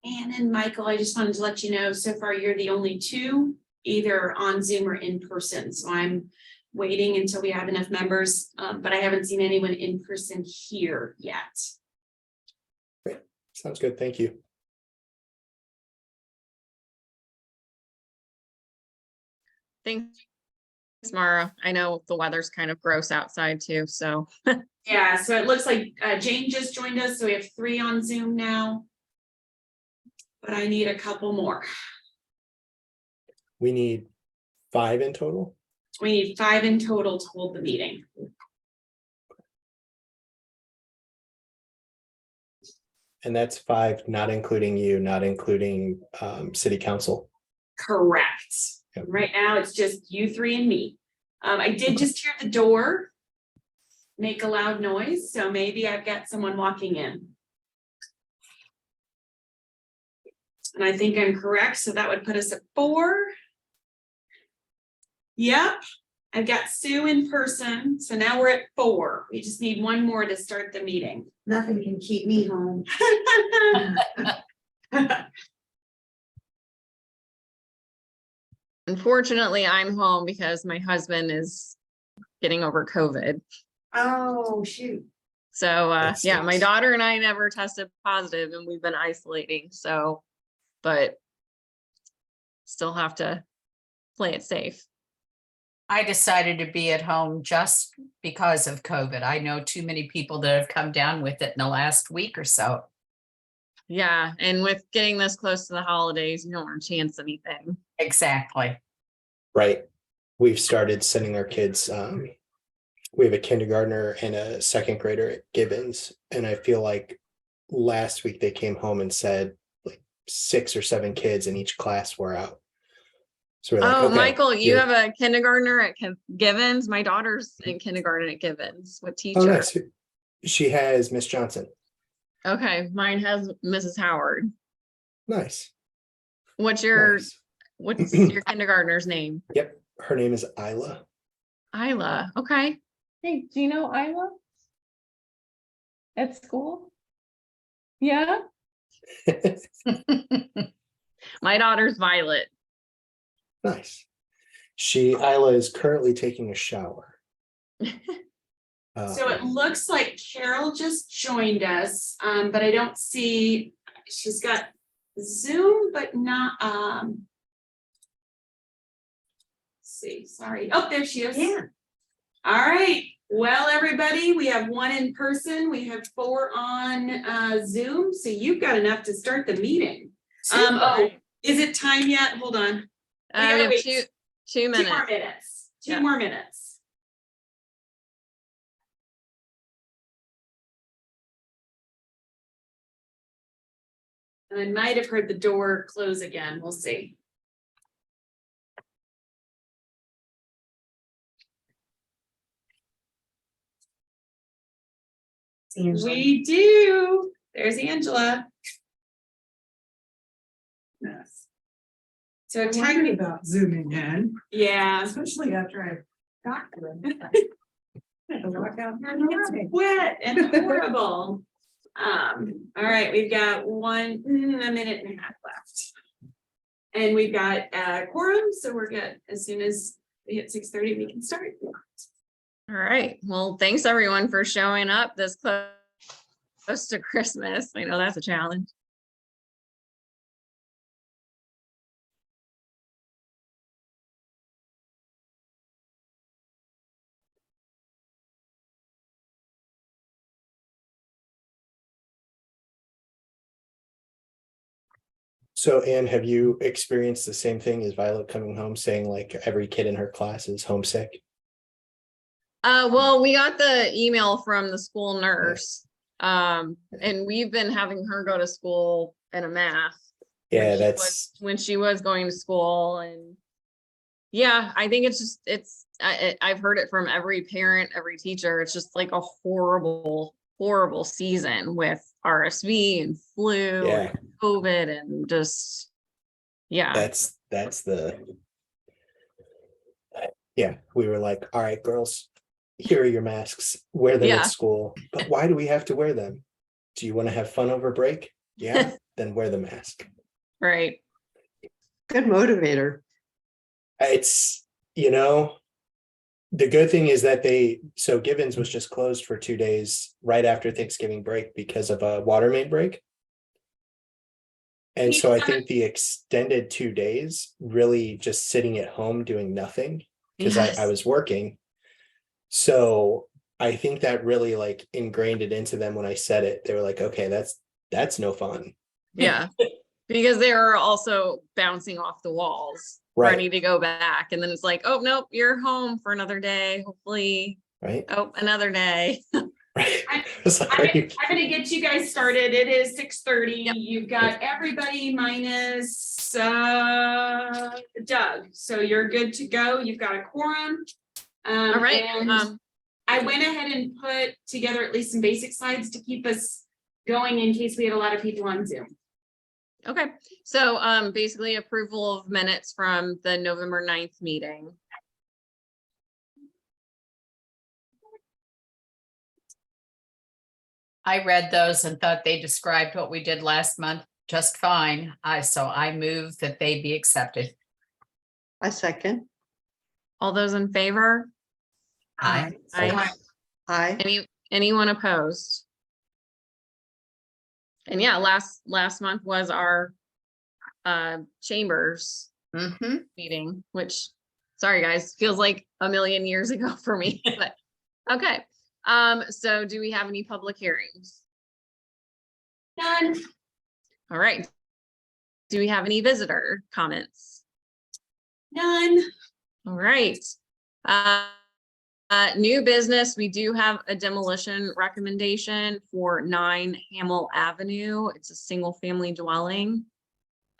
Ann and Michael, I just wanted to let you know, so far you're the only two, either on Zoom or in person. So I'm waiting until we have enough members, but I haven't seen anyone in person here yet. Great. Sounds good. Thank you. Thanks, Mara. I know the weather's kind of gross outside too, so. Yeah, so it looks like Jane just joined us, so we have 3 on Zoom now. But I need a couple more. We need 5 in total. We need 5 in total to hold the meeting. And that's 5, not including you, not including city council. Correct. Yep. Right now, it's just you 3 and me. I did just hear the door make a loud noise, so maybe I've got someone walking in. And I think I'm correct, so that would put us at 4. Yep, I've got Sue in person, so now we're at 4. We just need 1 more to start the meeting. Nothing can keep me home. Unfortunately, I'm home because my husband is getting over COVID. Oh, shoot. So, That yeah, my stinks. daughter and I never tested positive and we've been isolating, so, but still have to play it safe. I decided to be at home just because of COVID. I know too many people that have come down with it in the last week or so. Yeah, and with getting this close to the holidays, you don't want to chance anything. Exactly. Right. We've started sending our kids. We have a kindergartner and a 2nd grader at Gibbons. And I feel like last week they came home and said like 6 or 7 kids in each class were out. So we're like, Oh, okay, Michael, you you're- have a kindergartner at Givens? My daughter's in kindergarten at Givens. What teacher? Oh, nice. She has Miss Johnson. Okay, mine has Mrs. Howard. Nice. What's your Nice. kindergartner's name? Yep. Her name is Isla. Isla. Okay. Hey, do you know Isla? At school? Yeah. My daughter's Violet. Nice. Isla is currently taking a shower. So it looks like Carol just joined us, but I don't see, she's got Zoom, but not, let's see, sorry. Oh, there she is. Yeah. All right. Well, everybody, we have 1 in person. We have 4 on Zoom. So you've got enough to start the meeting. Oh, is it time yet? Hold on. We gotta have wait 2 2 minutes. more minutes. 2 Yeah. more minutes. And I might have heard the door close again. We'll see. We do. There's Angela. Yes. So I'm worried technically, about zooming in, yeah, especially after I got to it. I had to walk out here and it's run. wet and horrible. All right, we've got a minute and a half left. And we've got quorum, so we're good. As soon as we hit 6:30, we can start. All right. Well, thanks everyone for showing up this close to Christmas. I know that's a challenge. So, Anne, have you experienced the same thing as Violet coming home saying like every kid in her class is homesick? Well, we got the email from the school nurse. And we've been having her go to school in a mask. Yeah, When she was going to school, and yeah, I think it's just, I've heard it from every parent, every teacher. It's just like a horrible season with RSV and flu yeah, and COVID and just, yeah. that's the yeah. We were like, all right, girls, here are your masks. Wear them Yeah. at school. But why do we have to wear them? Do you want to have fun over break? yeah, then wear the mask. Right. Good motivator. It's, the good thing is that so Gibbons was just closed for 2 days right after Thanksgiving break because of a water main break. And so I think the extended 2 days, really just sitting at home doing nothing, because I Yes. was working. So I think that really like ingrained it into them when I said it. They were like, okay, that's no fun. Yeah. Because they were also bouncing off the walls, Right. ready to go back. And then it's like, oh, nope, you're home for another day. Hopefully, Right. oh, another day. Right. I'm It's like, I'm gonna get you guys started. It is 6:30. Yep. You've got everybody minus Doug. So you're good to go. You've got a quorum. All right. And I went ahead and put together at least some basic slides to keep us going in case we had a lot of people on Zoom. Okay. So basically approval of minutes from the November 9th meeting. I read those and thought they described what we did last month just fine. So I move that they be accepted. I second. All those in favor? Aye. Aye. Aye. Anyone opposed? And yeah, last month was our chambers Mm-hmm. meeting, which, sorry guys, feels like a million years ago for me, but okay. So do we have any public hearings? None. All right. Do we have any visitor comments? None. All right. New business, we do have a demolition recommendation for 9 Hamel Avenue. It's a single family dwelling.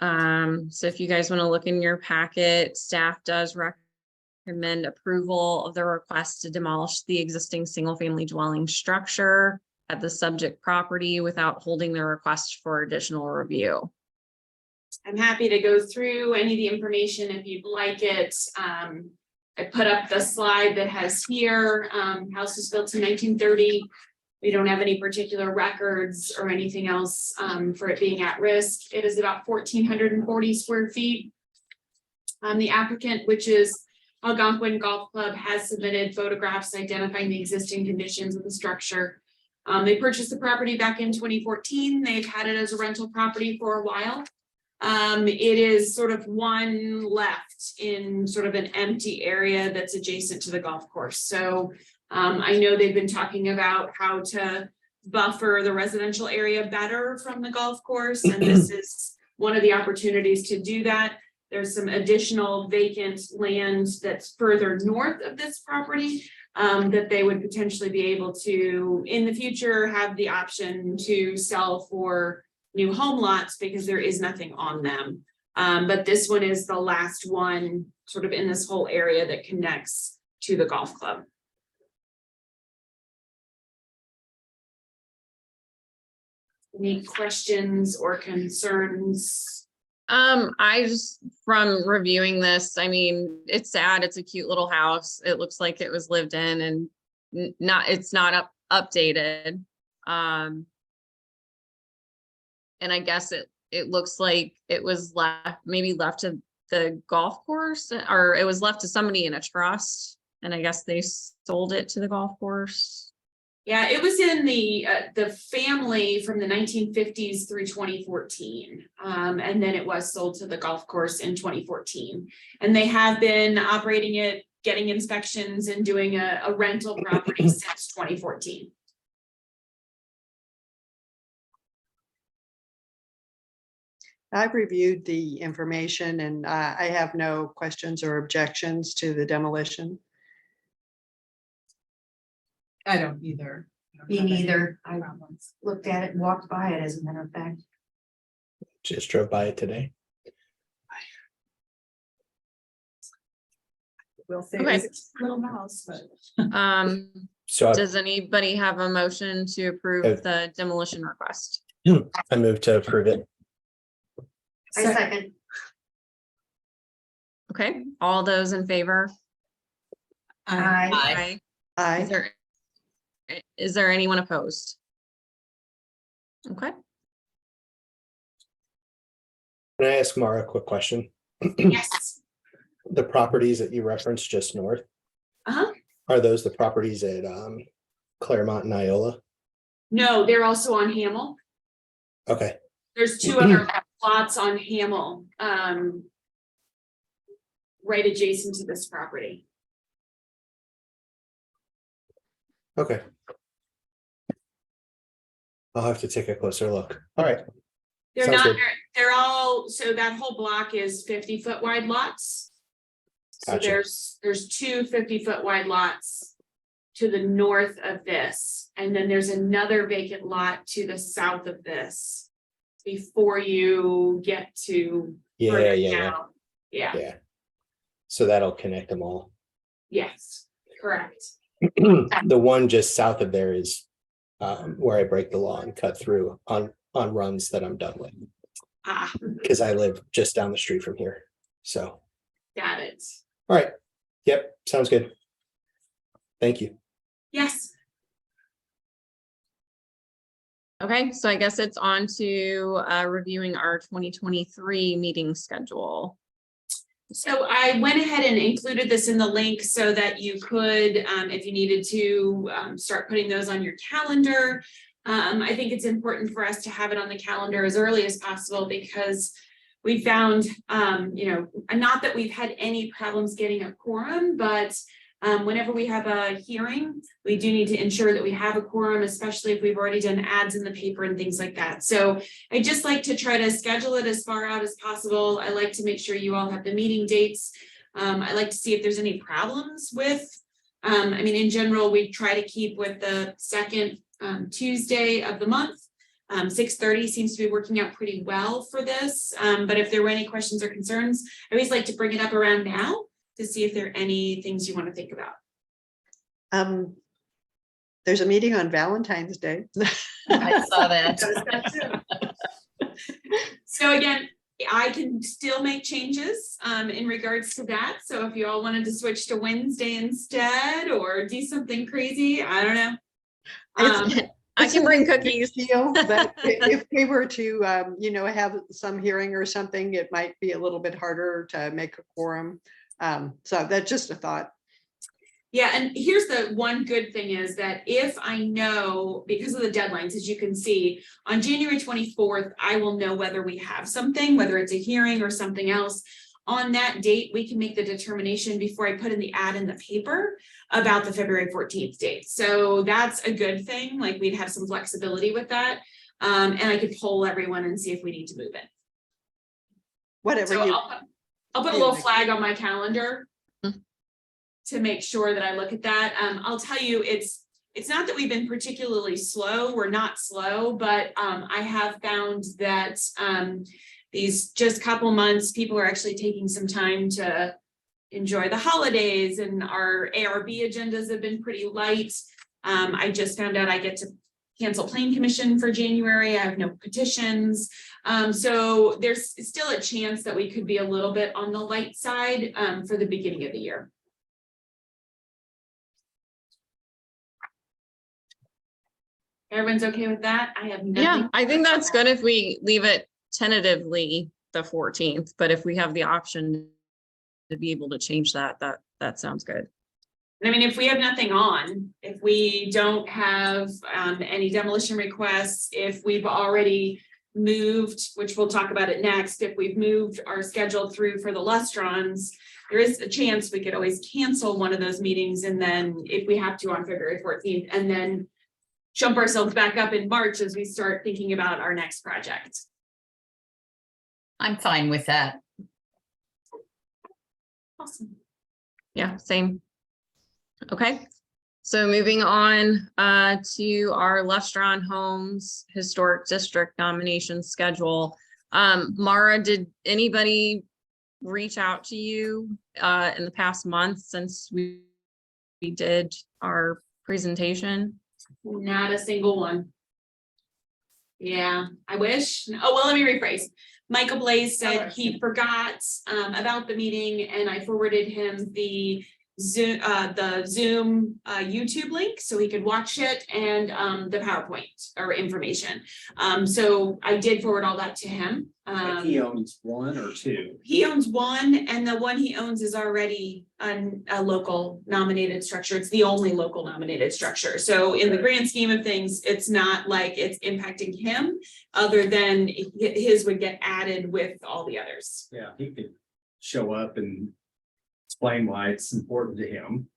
So if you guys want to look in your packet, staff does recommend approval of the request to demolish the existing single family dwelling structure at the subject property without holding the request for additional review. I'm happy to go through any of the information if you'd like it. I put up the slide that has here, house was built in 1930. We don't have any particular records or anything else for it being at risk. It is about 1,440 square feet. The applicant, which is Algonquin Golf Club, has submitted photographs identifying the existing conditions of the structure. They purchased the property back in 2014. They've had it as a rental property for a while. It is sort of one left in sort of an empty area that's adjacent to the golf course. So I know they've been talking about how to buffer the residential area better from the golf course, and this is one of the opportunities to do that. There's some additional vacant land that's further north of this property that they would potentially be able to, in the future, have the option to sell for new home lots because there is nothing on them. But this one is the last one sort of in this whole area that connects to the golf club. Any questions or concerns? I just, from reviewing this, I mean, it's sad. It's a cute little house. It looks like it was lived in and it's not updated. And I guess it looks like it was maybe left to the golf course, or it was left to somebody in a trust. And I guess they sold it to the golf course. Yeah, it was in the family from the 1950s through 2014. And then it was sold to the golf course in 2014. And they have been operating it, getting inspections and doing a rental property since 2014. I've reviewed the information and I have no questions or objections to the demolition. I don't either. Me neither. I looked at it and walked by it, as a matter of fact. just drove by it today. We'll say Okay. it's a little mouse, but. So Does anybody have a motion to approve Uh, the demolition request? I move to approve it. I second. Okay, all those in favor? Aye. Aye. Aye. Is there anyone opposed? Okay. Can I ask Mara a quick question? Yes. The properties that you referenced just north, Uh-huh. are those the properties at Claremont and Iola? No, they're also on Hamel. Okay, There's two other lots on Hamel, right adjacent to this property. okay. I'll have to take a closer look. All right, They're Sounds not, good. they're all, so that whole block is 50-foot wide lots. So Gotcha. there's two 50-foot wide lots to the north of this, and then there's another vacant lot to the south of this. Before you get to. yeah, further yeah, down. Yeah, yeah. So that'll connect them all. yes, correct. The one just south of there is where I break the law and cut through on runs that I'm done with, Ah, because I live just down the street from here. So, got it. all right. Yep, sounds good. Thank you. Yes. Okay, so I guess it's on to reviewing our 2023 meeting schedule. So I went ahead and included this in the link so that you could, if you needed to, start putting those on your calendar. I think it's important for us to have it on the calendar as early as possible because we found, not that we've had any problems getting a quorum, but whenever we have a hearing, we do need to ensure that we have a quorum, especially if we've already done ads in the paper and things like that. So I just like to try to schedule it as far out as possible. I like to make sure you all have the meeting dates. I like to see if there's any problems with, in general, we try to keep with the second Tuesday of the month. 6:30 seems to be working out pretty well for this. But if there were any questions or concerns, I always like to bring it up around now to see if there are any things you want to think about. There's a meeting on Valentine's Day. I saw that. So again, I can still make changes in regards to that. So if you all wanted to switch to Wednesday instead or do something crazy, I don't know. I can bring cookies. Deal, but if we were to, have some hearing or something, it might be a little bit harder to make a quorum. So that's just a thought. Yeah, and here's the one good thing is that if I know, because of the deadlines, as you can see, on January 24th, I will know whether we have something, whether it's a hearing or something else. On that date, we can make the determination before I put in the ad in the paper about the February 14th date. So that's a good thing, like we'd have some flexibility with that. And I could poll everyone and see if we need to move it. Whatever So you. I'll put a little flag on my calendar to make sure that I look at that. I'll tell you, it's not that we've been particularly slow. We're not slow, but I have found that these just couple months, people are actually taking some time to enjoy the holidays, and our ARB agendas have been pretty light. I just found out I get to cancel plan commission for January. I have no petitions. So there's still a chance that we could be a little bit on the light side for the beginning of the year. Everyone's okay with that? I have nothing. Yeah, I think that's good if we leave it tentatively the 14th, but if we have the option to be able to change that that sounds good. I mean, if we have nothing on, if we don't have any demolition requests, if we've already moved, which we'll talk about it next, if we've moved our schedule through for the lustrons, there is a chance we could always cancel one of those meetings, and then if we have to on February 14th, and then jump ourselves back up in March as we start thinking about our next project. I'm fine with that. Awesome. Yeah, same. Okay, so moving on to our Lustron Homes Historic District nomination schedule. Mara, did anybody reach out to you in the past month since we did our presentation? Not a single one. Yeah, I wish. Oh, well, let me rephrase. Michael Blaze said he forgot about the meeting, and I forwarded him the Zoom, the Zoom YouTube link so he could watch it, and the PowerPoint or information. So I did forward all that to him. He owns one or two. He owns one, and the one he owns is already a local nominated structure. It's the only local nominated structure. So in the grand scheme of things, it's not like it's impacting him, other than his would get added with all the others. Yeah, he could show up and explain why it's important to him.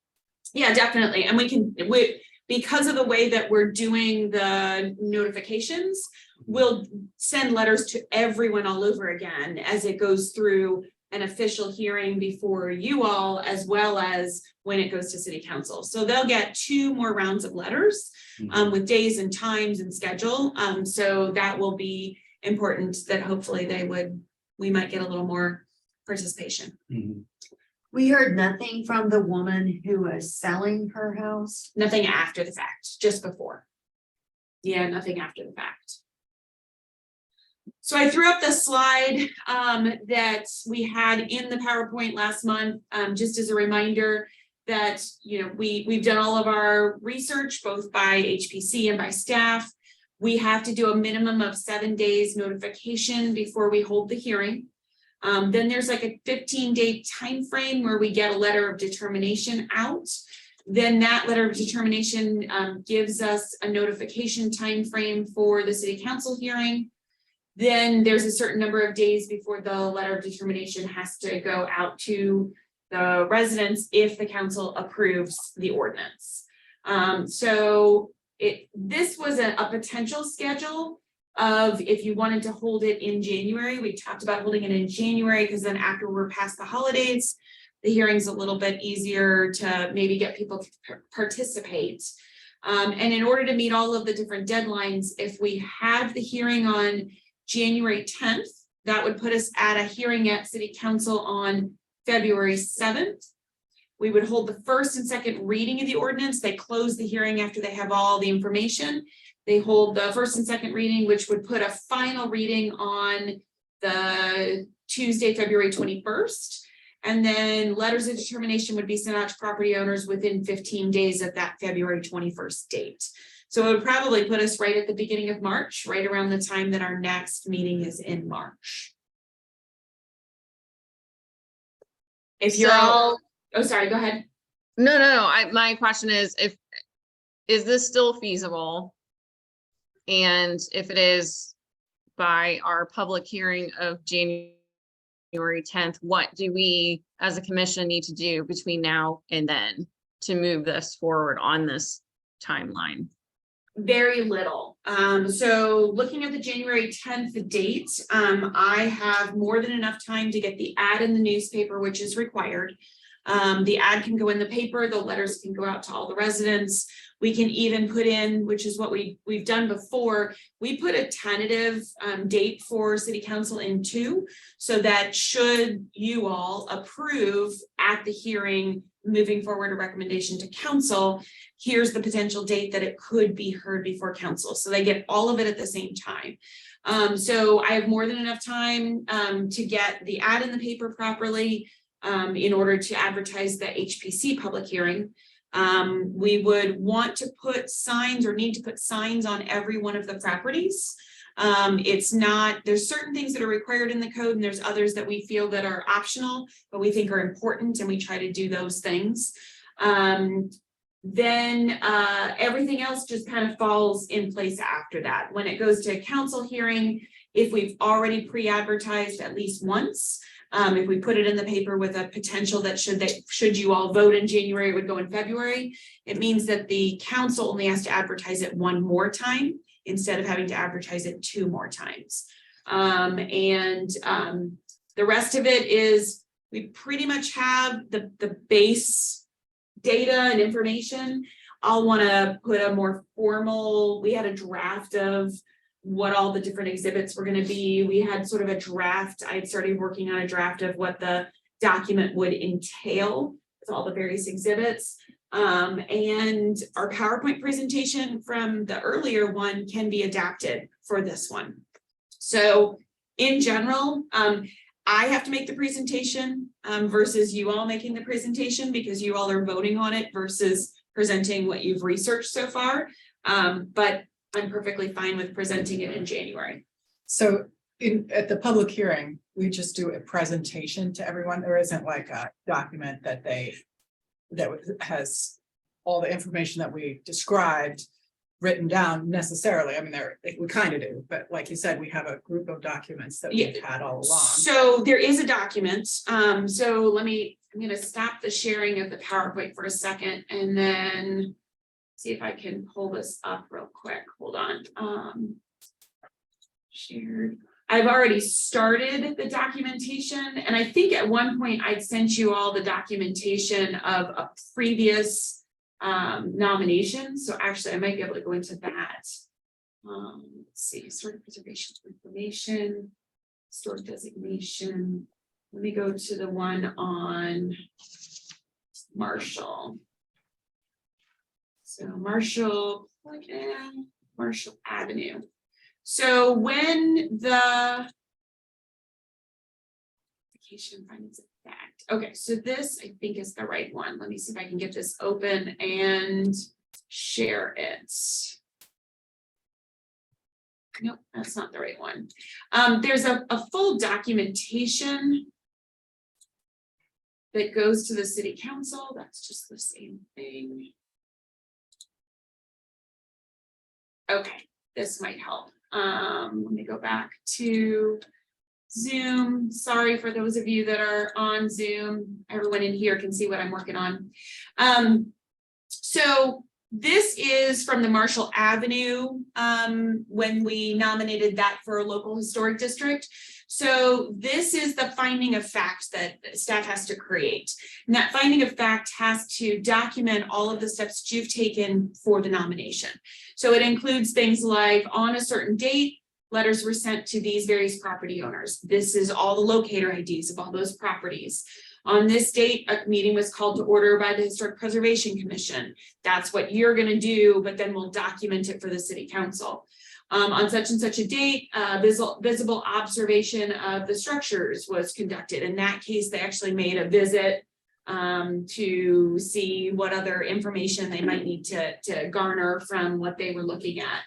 Yeah, definitely. And we because of the way that we're doing the notifications, we'll send letters to everyone all over again as it goes through an official hearing before you all, as well as when it goes to city council. So they'll get 2 more rounds of letters with days and times and schedule. So that will be important, that hopefully we might get a little more participation. We heard nothing from the woman who was selling her house. Nothing after the fact, just before. Yeah, nothing after the fact. So I threw up the slide that we had in the PowerPoint last month, just as a reminder that, you know, we've done all of our research, both by HPC and by staff. We have to do a minimum of 7 days notification before we hold the hearing. Then there's like a 15-day time frame where we get a letter of determination out. Then that letter of determination gives us a notification time frame for the city council hearing. Then there's a certain number of days before the letter of determination has to go out to the residents if the council approves the ordinance. So this was a potential schedule of if you wanted to hold it in January. We talked about holding it in January because then after we're past the holidays, the hearing's a little bit easier to maybe get people to participate. And in order to meet all of the different deadlines, if we have the hearing on January 10th, that would put us at a hearing at City Council on February 7th. We would hold the first and second reading of the ordinance. They close the hearing after they have all the information. They hold the first and second reading, which would put a final reading on the Tuesday, February 21st. And then letters of determination would be sent out to property owners within 15 days of that February 21st date. So it would probably put us right at the beginning of March, right around the time that our next meeting is in March. If you're all, oh, sorry, go ahead. No. My question is this still feasible? And if it is, by our public hearing of January 10th, what do we as a commission need to do between now and then to move this forward on this timeline? Very little. So looking at the January 10th date, I have more than enough time to get the ad in the newspaper, which is required. The ad can go in the paper, the letters can go out to all the residents. We can even put in, which is what we've done before, we put a tentative date for city council in too, so that should you all approve at the hearing, moving forward a recommendation to council, here's the potential date that it could be heard before council. So they get all of it at the same time. So I have more than enough time to get the ad in the paper properly in order to advertise the HPC public hearing. We would want to put signs or need to put signs on every one of the properties. It's not, there's certain things that are required in the code and there's others that we feel that are optional, but we think are important, and we try to do those things. Then everything else just kind of falls in place after that. When it goes to council hearing, if we've already pre-advertised at least once, if we put it in the paper with a potential that should you all vote in January, it would go in February, it means that the council only has to advertise it one more time instead of having to advertise it 2 more times. The rest of it is we pretty much have the base data and information. I'll want to put a more formal, we had a draft of what all the different exhibits were going to be. We had sort of a draft. I had started working on a draft of what the document would entail with all the various exhibits. And our PowerPoint presentation from the earlier one can be adapted for this one. So in general, I have to make the presentation versus you all making the presentation because you all are voting on it versus presenting what you've researched so far. But I'm perfectly fine with presenting it in January. So at the public hearing, we just do a presentation to everyone. There isn't like a document that has all the information that we described written down necessarily. I mean, we kind of do, but like you said, we have a group of documents that we've had all along. So there is a document. So I'm gonna stop the sharing of the PowerPoint for a second and then see if I can pull this up real quick. Hold on. Shared. I've already started the documentation, and I think at one point I'd sent you all the documentation of a previous nomination. So actually I might be able to go into that. Let's see, historic preservation information, historic designation. Let me go to the one on Marshall. So Marshall Avenue. So when the application findings of fact, okay, so this I think is the right one. Let me see if I can get this open and share it. Nope, that's not the right one. There's a full documentation that goes to the city council. That's just the same thing. Okay, this might help. Let me go back to Zoom. Sorry for those of you that are on Zoom. Everyone in here can see what I'm working on. So this is from the Marshall Avenue when we nominated that for a local historic district. So this is the finding of fact that staff has to create. And that finding of fact has to document all of the steps that you've taken for the nomination. So it includes things like on a certain date, letters were sent to these various property owners. This is all the locator IDs of all those properties. On this date, a meeting was called to order by the Historic Preservation Commission. That's what you're going to do, but then we'll document it for the city council. On such and such a date, visible observation of the structures was conducted. In that case, they actually made a visit to see what other information they might need to garner from what they were looking at.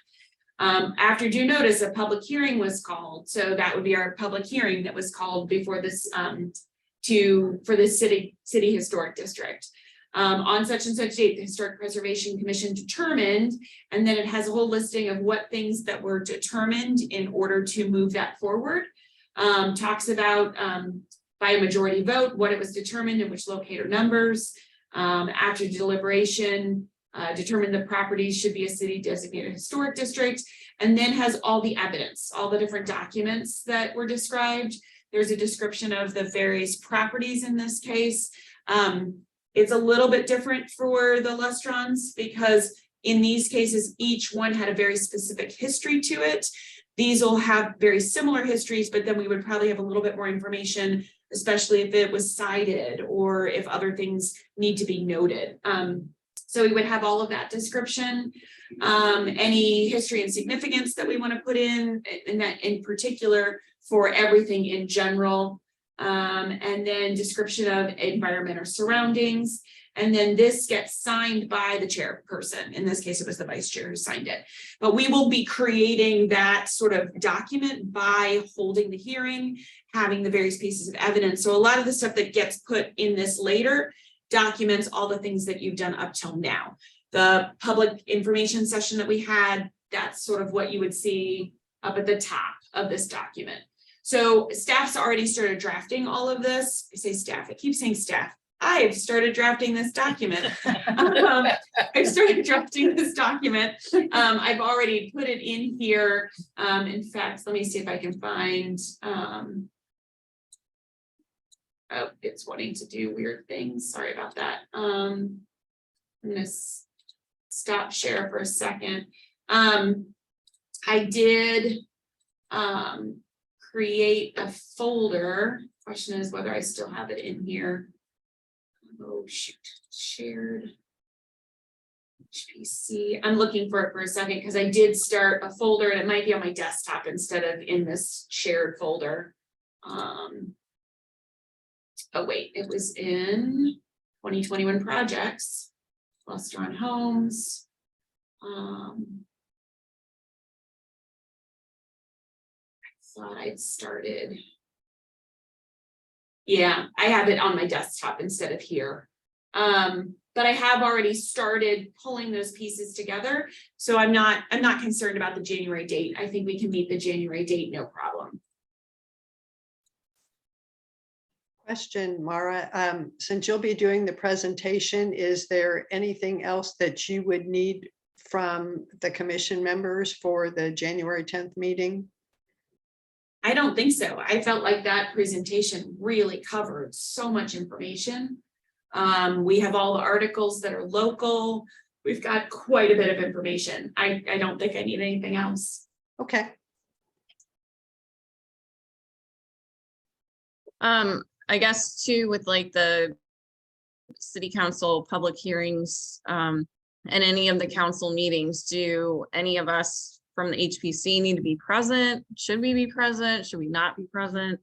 After due notice, a public hearing was called. So that would be our public hearing that was called before this for the city historic district. On such and such date, the Historic Preservation Commission determined, and then it has a whole listing of what things that were determined in order to move that forward. Talks about by a majority vote, what it was determined and which locator numbers. After deliberation, determined the property should be a city designated historic district, and then has all the evidence, all the different documents that were described. There's a description of the various properties in this case. It's a little bit different for the Lustrons because in these cases, each one had a very specific history to it. These will have very similar histories, but then we would probably have a little bit more information, especially if it was cited or if other things need to be noted. So we would have all of that description, any history and significance that we want to put in that in particular for everything in general. And then description of environment or surroundings. And then this gets signed by the chairperson. In this case, it was the vice chair who signed it. But we will be creating that sort of document by holding the hearing, having the various pieces of evidence. So a lot of the stuff that gets put in this later documents all the things that you've done up till now. The public information session that we had, that's sort of what you would see up at the top of this document. So staff's already started drafting all of this. I say staff, I keep saying staff. I've started drafting this document. I've started drafting this document. I've already put it in here. In fact, let me see if I can find, oh, it's wanting to do weird things. Sorry about that. I'm gonna stop share for a second. I did create a folder. Question is whether I still have it in here. Oh shoot, shared HPC. I'm looking for it for a second because I did start a folder and it might be on my desktop instead of in this shared folder. oh wait, it was in 2021 projects, cluster on homes. I thought I'd started. Yeah, I have it on my desktop instead of here. But I have already started pulling those pieces together. So I'm not concerned about the January date. I think we can meet the January date, no problem. Question, Mara, since you'll be doing the presentation, is there anything else that you would need from the commission members for the January 10th meeting? I don't think so. I felt like that presentation really covered so much information. We have all the articles that are local. We've got quite a bit of information. I don't think I need anything else. Okay, I guess too, with like the city council public hearings, and any of the council meetings, do any of us from the HPC need to be present? Should we be present? Should we not be present?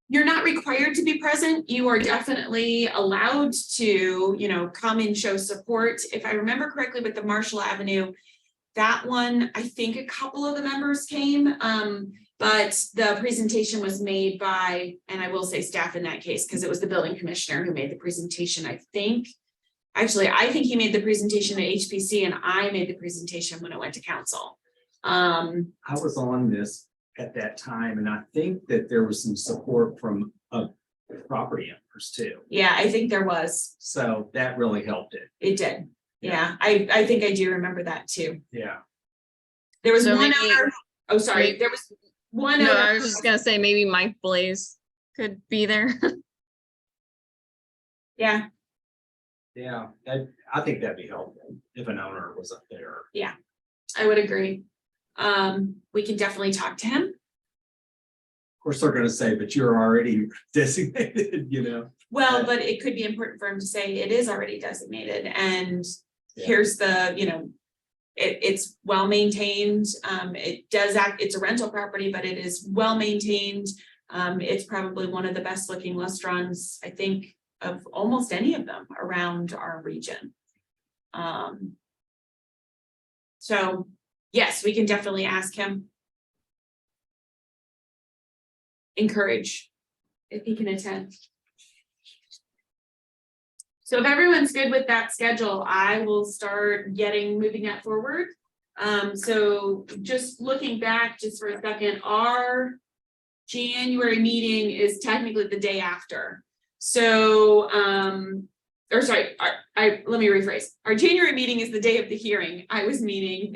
You're not required to be present. You are definitely allowed to, come and show support. If I remember correctly with the Marshall Avenue, that one, I think a couple of the members came, but the presentation was made by, and I will say staff in that case, because it was the building commissioner who made the presentation, I think. Actually, I think he made the presentation at HPC and I made the presentation when it went to council. I was on this at that time, and I think that there was some support from property owners too. Yeah, I think there was. So that really helped it. It did. Yeah, I think I do remember that too. Yeah. There was So one maybe- owner. Oh, sorry. maybe- There was one No, owner. I was just gonna say maybe Mike Blaze could be there. Yeah, Yeah, I think that'd be helpful if an owner was up there. I would agree. We can definitely talk to him. Of course, they're gonna say, but you're already designated, Well, Right. but it could be important for him to say it is already designated and Yeah. here's the, it's well maintained. It does act, it's a rental property, but it is well maintained. It's probably one of the best looking restaurants, I think, of almost any of them around our region. So yes, we can definitely ask him. Encourage if he can attend. So if everyone's good with that schedule, I will start moving that forward. So just looking back just for a second, our January meeting is technically the day after. So, or sorry, let me rephrase. Our January meeting is the day of the hearing. I was meaning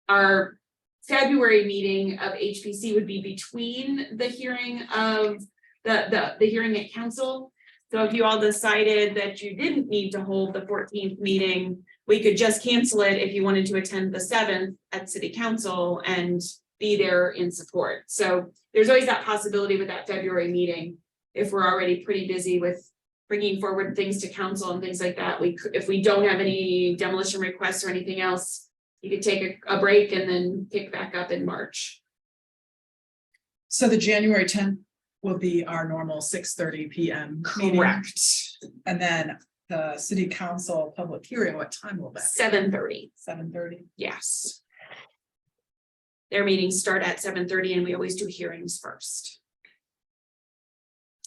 our February meeting of HPC would be between the hearing of the hearing at council. So if you all decided that you didn't need to hold the 14th meeting, we could just cancel it if you wanted to attend the 7th at city council and be there in support. So there's always that possibility with that February meeting. If we're already pretty busy with bringing forward things to council and things like that, if we don't have any demolition requests or anything else, you could take a break and then pick back up in March. So the January 10th will be our normal 6:30 PM meeting. Correct. And then the city council public hearing, what time will that? 7:30. 7:30. Yes. Their meetings start at 7:30 and we always do hearings first.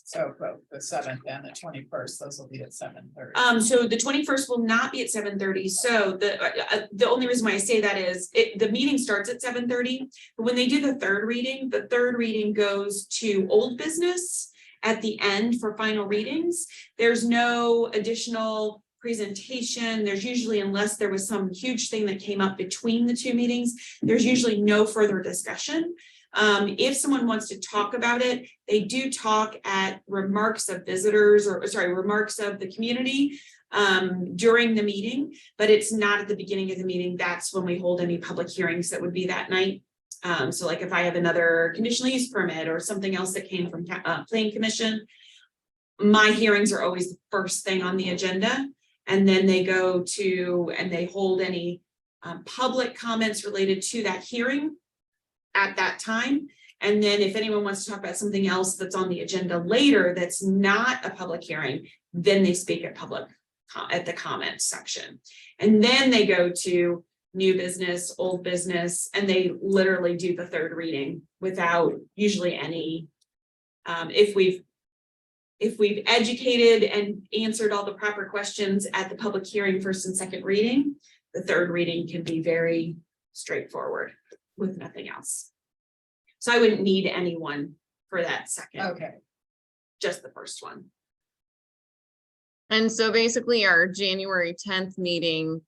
So both the 7th and the 21st, those will be at 7:30. So the 21st will not be at 7:30. So the only reason why I say that is the meeting starts at 7:30, but when they do the third reading goes to old business at the end for final readings. There's no additional presentation. There's usually, unless there was some huge thing that came up between the two meetings, there's usually no further discussion. If someone wants to talk about it, they do talk at remarks of visitors remarks of the community during the meeting, but it's not at the beginning of the meeting. That's when we hold any public hearings that would be that night. So like if I have another conditional use permit or something else that came from planning commission, my hearings are always the first thing on the agenda. And then they go to, and they hold any public comments related to that hearing at that time. And then if anyone wants to talk about something else that's on the agenda later, that's not a public hearing, then they speak at the comments section. And then they go to new business, old business, and they literally do the third reading without usually any, if we've educated and answered all the proper questions at the public hearing, first and second reading, the third reading can be very straightforward with nothing else. So I wouldn't need anyone for that second, Okay, just the first one. And so basically our January 10th meeting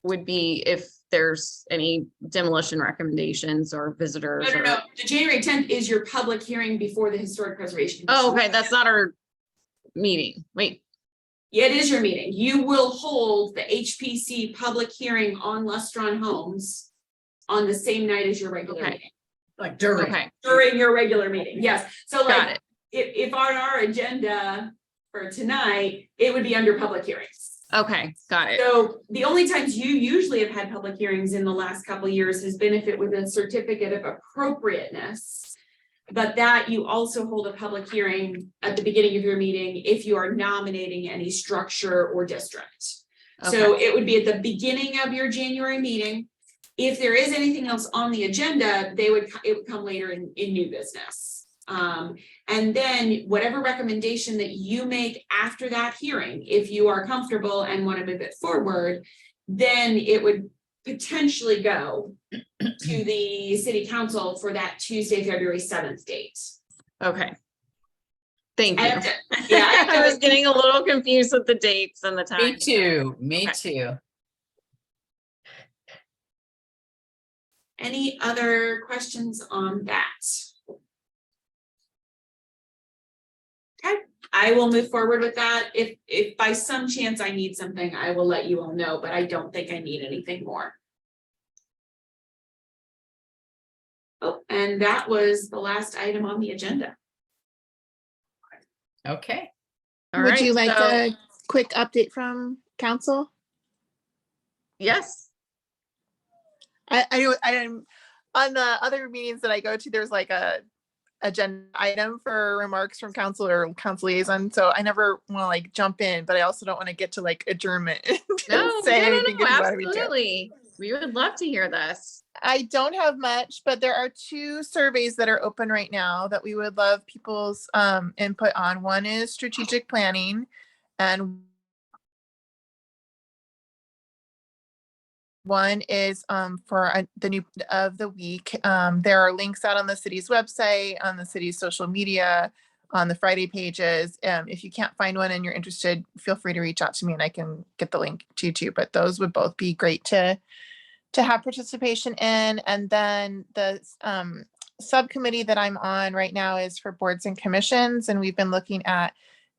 would be if there's any demolition recommendations or visitors. No, no, or- no, the January 10th is your public hearing before the Historic Preservation Oh, Commission. okay, that's not our meeting. Wait, Yeah, it is your meeting. You will hold the HPC public hearing on Lustron Homes on the same night as your regular Okay. meeting, like during. okay, during your regular meeting, yes. So got like, it. if on our agenda for tonight, it would be under public hearings. Okay, got it. So the only times you usually have had public hearings in the last couple of years has been if it was a certificate of appropriateness. But that you also hold a public hearing at the beginning of your meeting if you are nominating any structure or district. So it would be at the beginning of your January meeting. If there is anything else on the agenda, it would come later in new business. And then whatever recommendation that you make after that hearing, if you are comfortable and want to move it forward, then it would potentially go to the city council for that Tuesday, February 7th date. Okay. Thank you. And, yeah, I was getting a little confused with the dates and the time. Me too, me Okay. too. Any other questions on that? Okay, I will move forward with that. If by some chance I need something, I will let you all know, but I don't think I need anything more. Oh, and that was the last item on the agenda. Okay, All Would right, you like so- a quick update from council? Yes, I'm on the other meetings that I go to, there's like a agenda item for remarks from council or council liaison. So I never want to like jump in, but I also don't want to get to like adjournment. and no, say no, no, anything no, if you want me to. absolutely. We would love to hear this. I don't have much, but there are 2 surveys that are open right now that we would love people's input on. One is strategic planning, and one is for the new of the week. There are links out on the city's website, on the city's social media, on the Friday pages. If you can't find one and you're interested, feel free to reach out to me and I can get the link to you too. But those would both be great to have participation in. And then the subcommittee that I'm on right now is for boards and commissions. And we've been looking at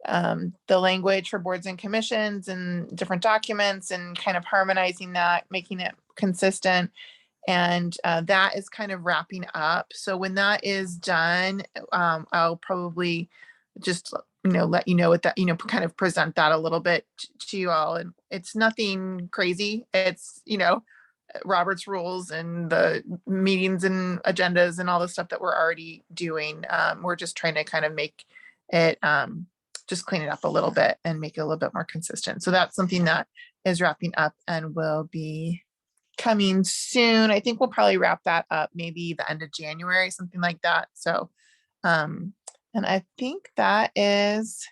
the language for boards and commissions and different documents and kind of harmonizing that, making it consistent. And that is kind of wrapping up. So when that is done, I'll probably just, let you know what that, kind of present that a little bit to you all. And it's nothing crazy. It's, Robert's rules and the meetings and agendas and all the stuff that we're already doing. We're just trying to kind of make it, just clean it up a little bit and make it a little bit more consistent. So that's something that is wrapping up and will be coming soon. I think we'll probably wrap that up maybe the end of January, something like that. So, and I think that is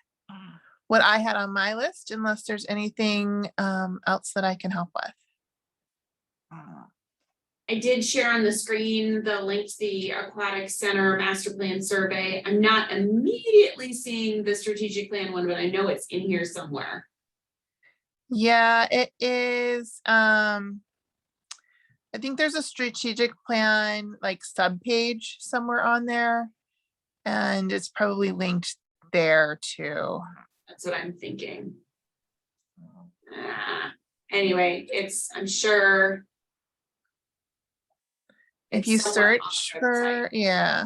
what I had on my list, unless there's anything else that I can help with. I did share on the screen the link to the Aquatic Center Master Plan Survey. I'm not immediately seeing the strategic plan one, but I know it's in here somewhere. Yeah, it is. I think there's a strategic plan like subpage somewhere on there. And it's probably linked there too. That's what I'm thinking. Anyway, I'm sure. If you it's somewhere on search the for, website. yeah.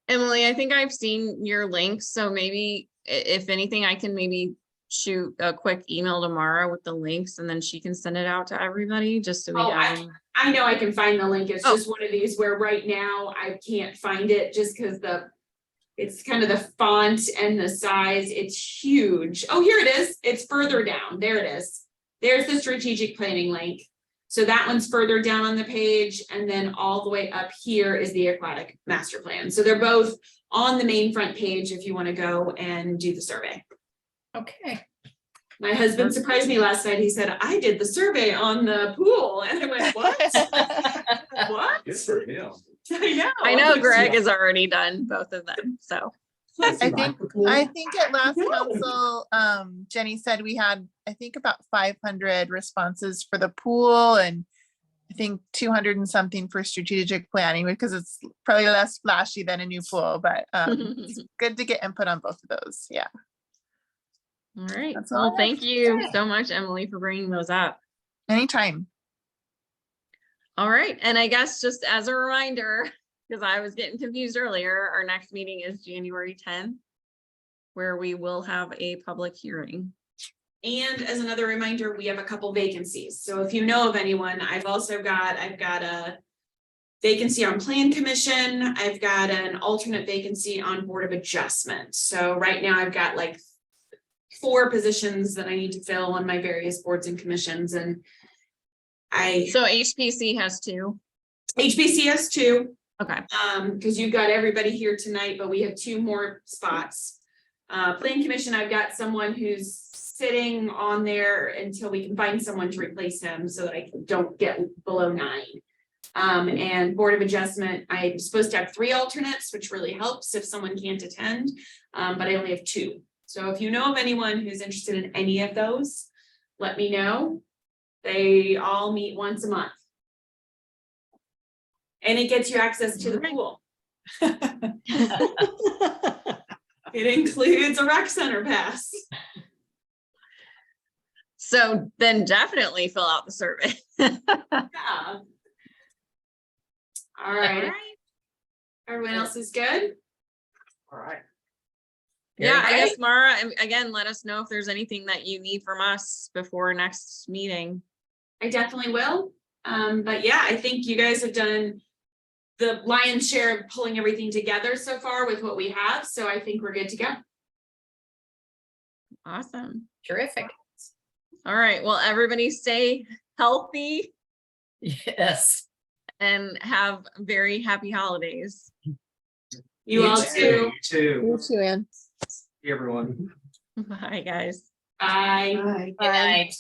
Emily, I think I've seen your links, so maybe if anything, I can maybe shoot a quick email to Mara with the links and then she can send it out to everybody, just so we Oh, have them. I know I can find the link. It's Oh. just one of these where right now I can't find it just because it's kind of the font and the size. It's huge. Oh, here it is. It's further down. There it is. There's the strategic planning link. So that one's further down on the page, and then all the way up here is the aquatic master plan. So they're both on the main front page if you want to go and do the survey. Okay. My husband surprised me last night. He said, I did the survey on the pool. And I went, what? What? Good for him. I know. I know Greg has already done both of them, so. I think at last No. council, Jenny said we had, I think about 500 responses for the pool and I think 200 and something for strategic planning because it's probably less flashy than a new pool, but it's good to get input on both of those. Yeah. All right, That's all I well, have thank to you say. so much, Emily, for bringing those up. Anytime. All right, and I guess just as a reminder, because I was getting confused earlier, our next meeting is January 10th, where we will have a public hearing. And as another reminder, we have a couple vacancies. So if you know of anyone, I've got a vacancy on Plan Commission. I've got an alternate vacancy on Board of Adjustment. So right now I've got like 4 positions that I need to fill on my various boards and commissions, and So HPC has 2. HBC has 2. Okay, Because you've got everybody here tonight, but we have 2 more spots. Plan Commission, I've got someone who's sitting on there until we can find someone to replace him so that I don't get below 9. And Board of Adjustment, I'm supposed to have 3 alternates, which really helps if someone can't attend, but I only have 2. So if you know of anyone who's interested in any of those, let me know. They all meet once a month. And it gets you access to the pool. It includes a rec center pass. so then definitely fill out the survey. Yeah. All right. Everyone else is good? All right. Yeah, I Okay. guess Mara, and again, let us know if there's anything that you need from us before next meeting. I definitely will. But yeah, I think you guys have done the lion's share of pulling everything together so far with what we have. So I think we're good to go. Awesome. Terrific. All right, well, everybody stay healthy Yes. and have very happy holidays. You all too. You too. You too, Ann. Everyone. Bye, guys. Bye. Bye. Good night.